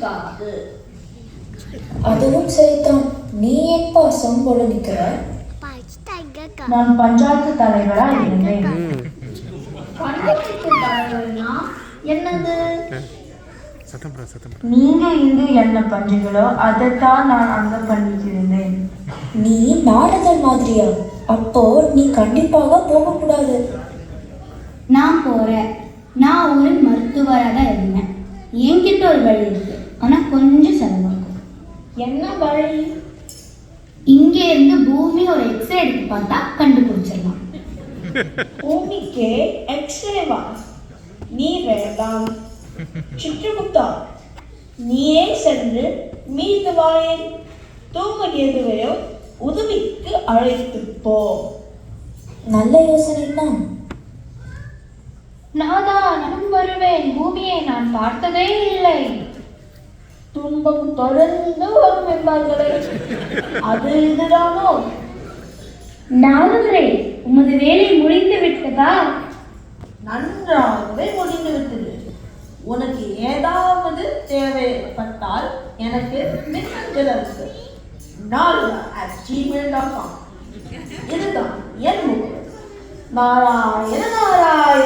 இருக்காது. அதுவும் சரிதான். நீ ஏன் பாசம் போல நிக்கிற? நான் பஞ்சாயத்து தலைவரா இருந்தேன். பஞ்சாயத்து தலைவர்னா என்னது? நீங்க இங்கு என்ன பண்றீங்களோ அதைத்தான் நான் அங்க பண்ணிட்டு இருந்தேன். நீ நாடுதல் மாதிரியா? அப்போ நீ கண்டிப்பாக போகக்கூடாது. நான் போறேன். நான் ஒரு மருத்துவராக தான் இருந்தேன். என்கிட்ட ஒரு வழி இருக்கு, ஆனா கொஞ்சம் செலவாகும். என்ன வழி? இங்கே இருந்து பூமி ஒரு எக்ஸ்ரே எடுத்து பார்த்தா கண்டுபிடிச்சிடலாம். பூமிக்கே எக்ஸ்ரேவா? நீ வேண்டாம். சித்ரகுப்தா, நீயே சென்று மீதுவாயின் தூமகேதுவையும் உதவிக்கு அழைத்து போ. நல்ல யோசனை தான். நானும் வருவேன். பூமியை நான் பார்த்ததே இல்லை. துன்பம் தொடர்ந்து வரும் என்பார்களே, அது இதுதானோ? நாரதரே, உமது வேலை முடிந்து விட்டதா? நன்றாகவே முடிந்துவிட்டது. உனக்கு ஏதாவது தேவைப்பட்டால் எனக்கு மின்னஞ்சல் அனுப்பு. narada@gmail.com. இதுதான் என் முகவரி. நாராயண நாராயண.